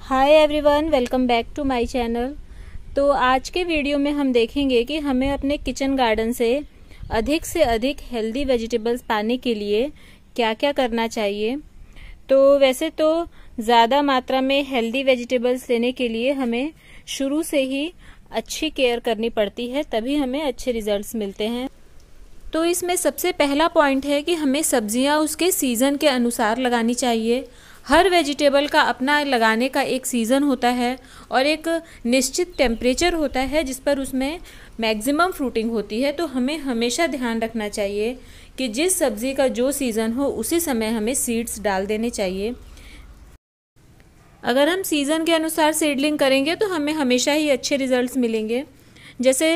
Hi everyone, welcome back to my channel. तो आज के वीडियो में हम देखेंगे कि हमें अपने किचन गार्डन से अधिक हेल्दी वेजिटेबल्स पाने के लिए क्या क्या करना चाहिए। तो वैसे तो ज़्यादा मात्रा में हेल्दी वेजिटेबल्स लेने के लिए हमें शुरू से ही अच्छी केयर करनी पड़ती है, तभी हमें अच्छे रिजल्ट्स मिलते हैं। तो इसमें सबसे पहला पॉइंट है कि हमें सब्जियां उसके सीज़न के अनुसार लगानी चाहिए। हर वेजिटेबल का अपना लगाने का एक सीज़न होता है और एक निश्चित टेम्परेचर होता है जिस पर उसमें मैक्सिमम फ्रूटिंग होती है। तो हमें हमेशा ध्यान रखना चाहिए कि जिस सब्ज़ी का जो सीज़न हो उसी समय हमें सीड्स डाल देने चाहिए। अगर हम सीज़न के अनुसार सीडलिंग करेंगे तो हमें हमेशा ही अच्छे रिजल्ट्स मिलेंगे। जैसे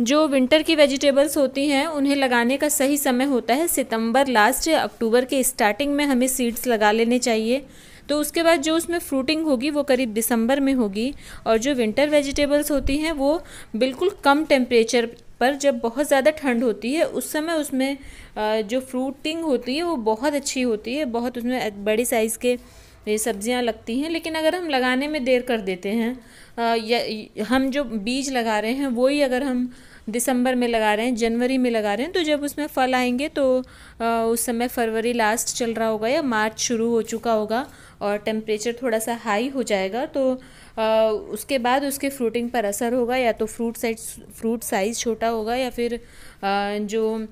जो विंटर की वेजिटेबल्स होती हैं उन्हें लगाने का सही समय होता है सितंबर लास्ट या अक्टूबर के स्टार्टिंग में हमें सीड्स लगा लेने चाहिए। तो उसके बाद जो उसमें फ्रूटिंग होगी वो करीब दिसंबर में होगी। और जो विंटर वेजिटेबल्स होती हैं वो बिल्कुल कम टेम्परेचर पर, जब बहुत ज़्यादा ठंड होती है उस समय उसमें जो फ्रूटिंग होती है वो बहुत अच्छी होती है, बहुत उसमें बड़ी साइज़ के ये सब्जियां लगती हैं। लेकिन अगर हम लगाने में देर कर देते हैं या हम जो बीज लगा रहे हैं वही अगर हम दिसंबर में लगा रहे हैं, जनवरी में लगा रहे हैं, तो जब उसमें फल आएंगे तो उस समय फरवरी लास्ट चल रहा होगा या मार्च शुरू हो चुका होगा और टेम्परेचर थोड़ा सा हाई हो जाएगा। तो उसके बाद उसके फ्रूटिंग पर असर होगा, या तो फ्रूट साइज़ छोटा होगा या फिर जो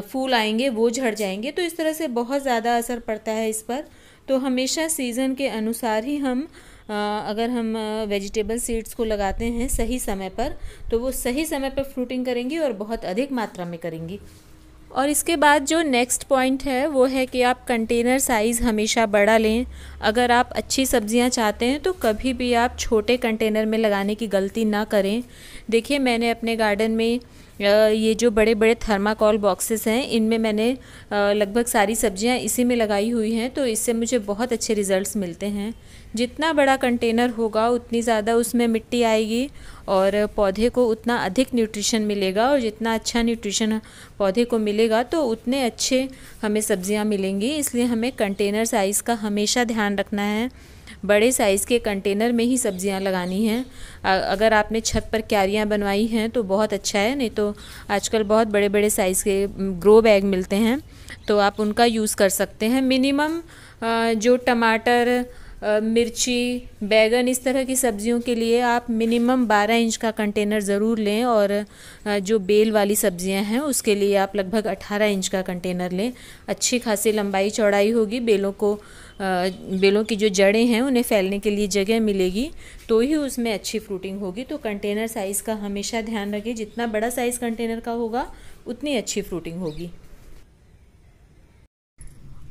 फूल आएंगे वो झड़ जाएंगे। तो इस तरह से बहुत ज़्यादा असर पड़ता है इस पर। तो हमेशा सीज़न के अनुसार ही हम अगर हम वेजिटेबल सीड्स को लगाते हैं सही समय पर, तो वो सही समय पर फ्रूटिंग करेंगी और बहुत अधिक मात्रा में करेंगी। और इसके बाद जो नेक्स्ट पॉइंट है वो है कि आप कंटेनर साइज़ हमेशा बड़ा लें। अगर आप अच्छी सब्जियां चाहते हैं तो कभी भी आप छोटे कंटेनर में लगाने की गलती ना करें। देखिए, मैंने अपने गार्डन में ये जो बड़े बड़े थर्माकोल बॉक्सेस हैं इनमें मैंने लगभग सारी सब्जियां इसी में लगाई हुई हैं। तो इससे मुझे बहुत अच्छे रिज़ल्ट्स मिलते हैं। जितना बड़ा कंटेनर होगा उतनी ज़्यादा उसमें मिट्टी आएगी और पौधे को उतना अधिक न्यूट्रिशन मिलेगा, और जितना अच्छा न्यूट्रिशन पौधे को मिलेगा तो उतने अच्छे हमें सब्जियां मिलेंगी। इसलिए हमें कंटेनर साइज़ का हमेशा ध्यान रखना है। बड़े साइज़ के कंटेनर में ही सब्जियां लगानी हैं। अगर आपने छत पर क्यारियां बनवाई हैं तो बहुत अच्छा है, नहीं तो आजकल बहुत बड़े बड़े साइज़ के ग्रो बैग मिलते हैं तो आप उनका यूज़ कर सकते हैं। मिनिमम जो टमाटर, मिर्ची, बैगन, इस तरह की सब्जियों के लिए आप मिनिमम 12 इंच का कंटेनर ज़रूर लें, और जो बेल वाली सब्जियां हैं उसके लिए आप लगभग 18 इंच का कंटेनर लें। अच्छी खासी लंबाई चौड़ाई होगी, बेलों की जो जड़ें हैं उन्हें फैलने के लिए जगह मिलेगी, तो ही उसमें अच्छी फ्रूटिंग होगी। तो कंटेनर साइज़ का हमेशा ध्यान रखें, जितना बड़ा साइज़ कंटेनर का होगा उतनी अच्छी फ्रूटिंग होगी।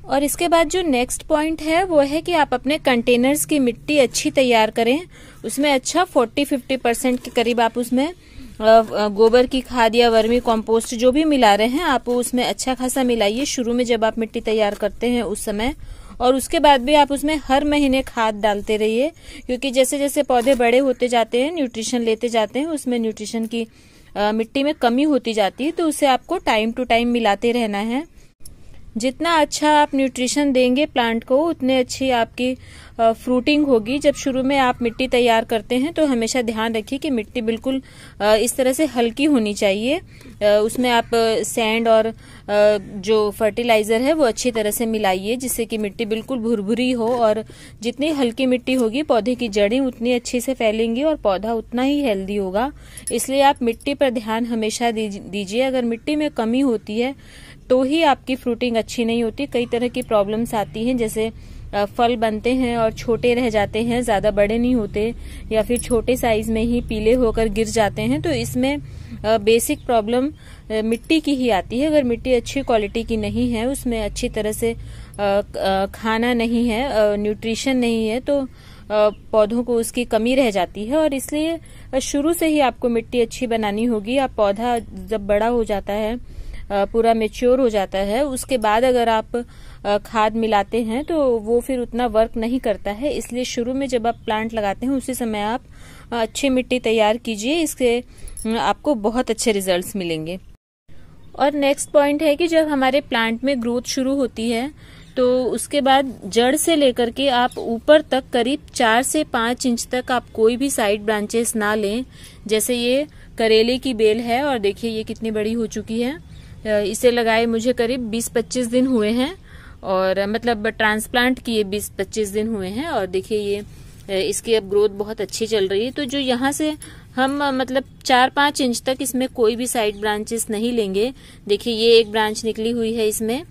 और इसके बाद जो नेक्स्ट पॉइंट है वो है कि आप अपने कंटेनर्स की मिट्टी अच्छी तैयार करें। उसमें अच्छा 40-50% के करीब आप उसमें गोबर की खाद या वर्मी कंपोस्ट जो भी मिला रहे हैं आप उसमें अच्छा खासा मिलाइए शुरू में जब आप मिट्टी तैयार करते हैं उस समय। और उसके बाद भी आप उसमें हर महीने खाद डालते रहिए, क्योंकि जैसे जैसे पौधे बड़े होते जाते हैं, न्यूट्रिशन लेते जाते हैं, उसमें न्यूट्रिशन की मिट्टी में कमी होती जाती है। तो उसे आपको टाइम टू टाइम मिलाते रहना है। जितना अच्छा आप न्यूट्रिशन देंगे प्लांट को उतने अच्छी आपकी फ्रूटिंग होगी। जब शुरू में आप मिट्टी तैयार करते हैं तो हमेशा ध्यान रखिए कि मिट्टी बिल्कुल इस तरह से हल्की होनी चाहिए। उसमें आप सैंड और जो फर्टिलाइजर है वो अच्छी तरह से मिलाइए, जिससे कि मिट्टी बिल्कुल भुरभुरी हो। और जितनी हल्की मिट्टी होगी पौधे की जड़ें उतनी अच्छे से फैलेंगी और पौधा उतना ही हेल्दी होगा। इसलिए आप मिट्टी पर ध्यान हमेशा दीजिए। अगर मिट्टी में कमी होती है तो ही आपकी फ्रूटिंग अच्छी नहीं होती। कई तरह की प्रॉब्लम्स आती हैं, जैसे फल बनते हैं और छोटे रह जाते हैं, ज़्यादा बड़े नहीं होते, या फिर छोटे साइज में ही पीले होकर गिर जाते हैं। तो इसमें बेसिक प्रॉब्लम मिट्टी की ही आती है। अगर मिट्टी अच्छी क्वालिटी की नहीं है, उसमें अच्छी तरह से खाना नहीं है, न्यूट्रिशन नहीं है, तो पौधों को उसकी कमी रह जाती है। और इसलिए शुरू से ही आपको मिट्टी अच्छी बनानी होगी। आप पौधा जब बड़ा हो जाता है, पूरा मेच्योर हो जाता है, उसके बाद अगर आप खाद मिलाते हैं तो वो फिर उतना वर्क नहीं करता है। इसलिए शुरू में जब आप प्लांट लगाते हैं उसी समय आप अच्छी मिट्टी तैयार कीजिए, इससे आपको बहुत अच्छे रिजल्ट्स मिलेंगे। और नेक्स्ट पॉइंट है कि जब हमारे प्लांट में ग्रोथ शुरू होती है तो उसके बाद जड़ से लेकर के आप ऊपर तक करीब 4 से 5 इंच तक आप कोई भी साइड ब्रांचेस ना लें। जैसे ये करेले की बेल है और देखिए ये कितनी बड़ी हो चुकी है। इसे लगाए मुझे करीब 20-25 दिन हुए हैं और मतलब ट्रांसप्लांट किए 20-25 दिन हुए हैं और देखिए ये इसकी अब ग्रोथ बहुत अच्छी चल रही है। तो जो यहाँ से हम मतलब 4-5 इंच तक इसमें कोई भी साइड ब्रांचेस नहीं लेंगे। देखिए ये एक ब्रांच निकली हुई है इसमें,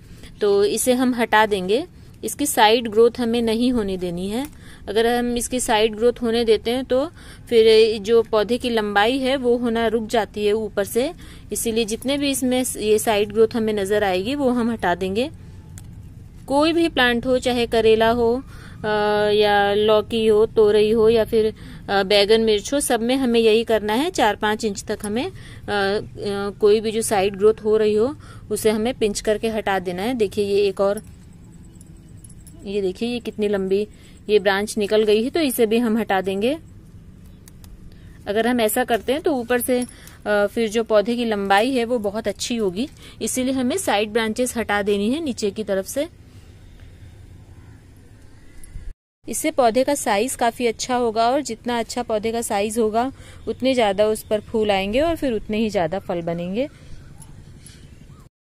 तो इसे हम हटा देंगे। इसकी साइड ग्रोथ हमें नहीं होने देनी है। अगर हम इसकी साइड ग्रोथ होने देते हैं तो फिर जो पौधे की लंबाई है वो होना रुक जाती है ऊपर से। इसीलिए जितने भी इसमें ये साइड ग्रोथ हमें नजर आएगी वो हम हटा देंगे। कोई भी प्लांट हो, चाहे करेला हो या लौकी हो, तोरई हो या फिर बैगन मिर्च हो, सब में हमें यही करना है। 4-5 इंच तक हमें कोई भी जो साइड ग्रोथ हो रही हो उसे हमें पिंच करके हटा देना है। देखिए ये एक और, ये देखिए ये कितनी लंबी ये ब्रांच निकल गई है, तो इसे भी हम हटा देंगे। अगर हम ऐसा करते हैं तो ऊपर से फिर जो पौधे की लंबाई है वो बहुत अच्छी होगी। इसीलिए हमें साइड ब्रांचेस हटा देनी है नीचे की तरफ से। इससे पौधे का साइज काफी अच्छा होगा और जितना अच्छा पौधे का साइज होगा उतने ज्यादा उस पर फूल आएंगे और फिर उतने ही ज्यादा फल बनेंगे।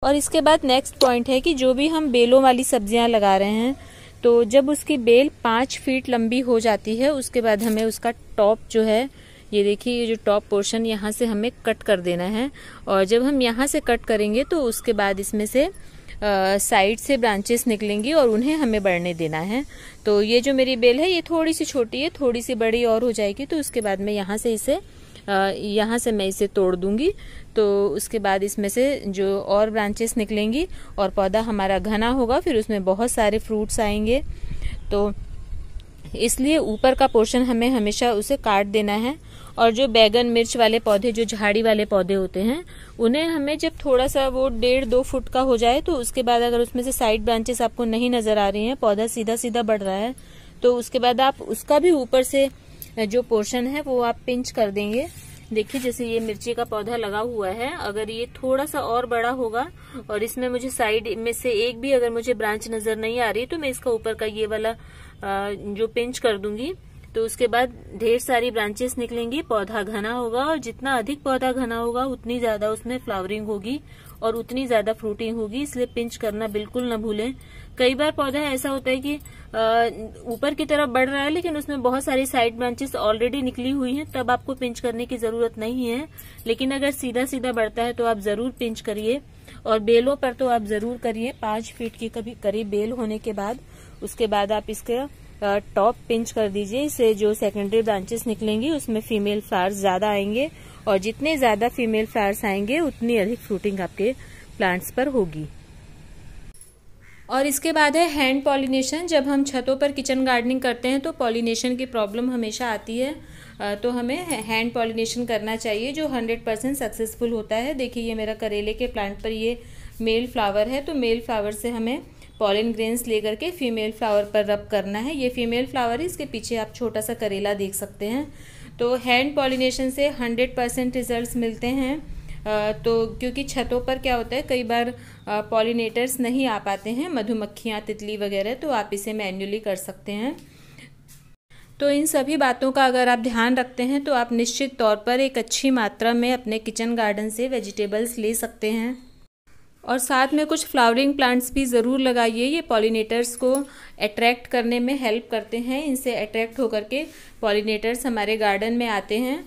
और इसके बाद नेक्स्ट पॉइंट है कि जो भी हम बेलों वाली सब्जियां लगा रहे हैं तो जब उसकी बेल 5 फीट लंबी हो जाती है उसके बाद हमें उसका टॉप जो है, ये देखिए ये जो टॉप पोर्शन यहाँ से हमें कट कर देना है। और जब हम यहाँ से कट करेंगे तो उसके बाद इसमें से साइड से ब्रांचेस निकलेंगी और उन्हें हमें बढ़ने देना है। तो ये जो मेरी बेल है ये थोड़ी सी छोटी है, थोड़ी सी बड़ी और हो जाएगी तो उसके बाद मैं यहाँ से मैं इसे तोड़ दूंगी। तो उसके बाद इसमें से जो और ब्रांचेस निकलेंगी और पौधा हमारा घना होगा, फिर उसमें बहुत सारे फ्रूट्स आएंगे। तो इसलिए ऊपर का पोर्शन हमें हमेशा उसे काट देना है। और जो बैगन मिर्च वाले पौधे, जो झाड़ी वाले पौधे होते हैं, उन्हें हमें जब थोड़ा सा वो 1.5-2 फुट का हो जाए तो उसके बाद अगर उसमें से साइड ब्रांचेस आपको नहीं नजर आ रही हैं, पौधा सीधा सीधा बढ़ रहा है, तो उसके बाद आप उसका भी ऊपर से जो पोर्शन है वो आप पिंच कर देंगे। देखिए जैसे ये मिर्ची का पौधा लगा हुआ है, अगर ये थोड़ा सा और बड़ा होगा और इसमें मुझे साइड में से एक भी अगर मुझे ब्रांच नजर नहीं आ रही तो मैं इसका ऊपर का ये वाला जो पिंच कर दूंगी। तो उसके बाद ढेर सारी ब्रांचेस निकलेंगी, पौधा घना होगा और जितना अधिक पौधा घना होगा उतनी ज्यादा उसमें फ्लावरिंग होगी और उतनी ज्यादा फ्रूटिंग होगी। इसलिए पिंच करना बिल्कुल न भूलें। कई बार पौधा ऐसा होता है कि ऊपर की तरफ बढ़ रहा है लेकिन उसमें बहुत सारी साइड ब्रांचेस ऑलरेडी निकली हुई हैं, तब आपको पिंच करने की जरूरत नहीं है। लेकिन अगर सीधा सीधा बढ़ता है तो आप जरूर पिंच करिए। और बेलों पर तो आप जरूर करिए। 5 फीट की करीब बेल होने के बाद उसके बाद आप इसके टॉप पिंच कर दीजिए। इससे जो सेकेंडरी ब्रांचेस निकलेंगी उसमें फीमेल फ्लावर्स ज्यादा आएंगे और जितने ज्यादा फीमेल फ्लावर्स आएंगे उतनी अधिक फ्रूटिंग आपके प्लांट्स पर होगी। और इसके बाद है हैंड पॉलिनेशन। जब हम छतों पर किचन गार्डनिंग करते हैं तो पॉलिनेशन की प्रॉब्लम हमेशा आती है, तो हमें हैंड पॉलिनेशन करना चाहिए जो 100% सक्सेसफुल होता है। देखिए ये मेरा करेले के प्लांट पर ये मेल फ्लावर है, तो मेल फ्लावर से हमें पॉलिन ग्रेन्स लेकर के फीमेल फ्लावर पर रब करना है। ये फीमेल फ्लावर है, इसके पीछे आप छोटा सा करेला देख सकते हैं। तो हैंड पॉलिनेशन से 100% रिजल्ट्स मिलते हैं। तो क्योंकि छतों पर क्या होता है कई बार पॉलिनेटर्स नहीं आ पाते हैं, मधुमक्खियाँ, तितली वगैरह, तो आप इसे मैन्युअली कर सकते हैं। तो इन सभी बातों का अगर आप ध्यान रखते हैं तो आप निश्चित तौर पर एक अच्छी मात्रा में अपने किचन गार्डन से वेजिटेबल्स ले सकते हैं। और साथ में कुछ फ्लावरिंग प्लांट्स भी ज़रूर लगाइए। ये पॉलिनेटर्स को अट्रैक्ट करने में हेल्प करते हैं। इनसे अट्रैक्ट होकर के पॉलिनेटर्स हमारे गार्डन में आते हैं।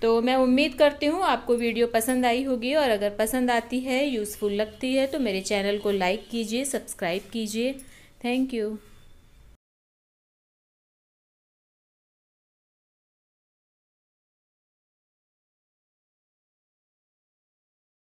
तो मैं उम्मीद करती हूँ आपको वीडियो पसंद आई होगी, और अगर पसंद आती है, यूज़फुल लगती है, तो मेरे चैनल को लाइक कीजिए, सब्सक्राइब कीजिए। Thank you.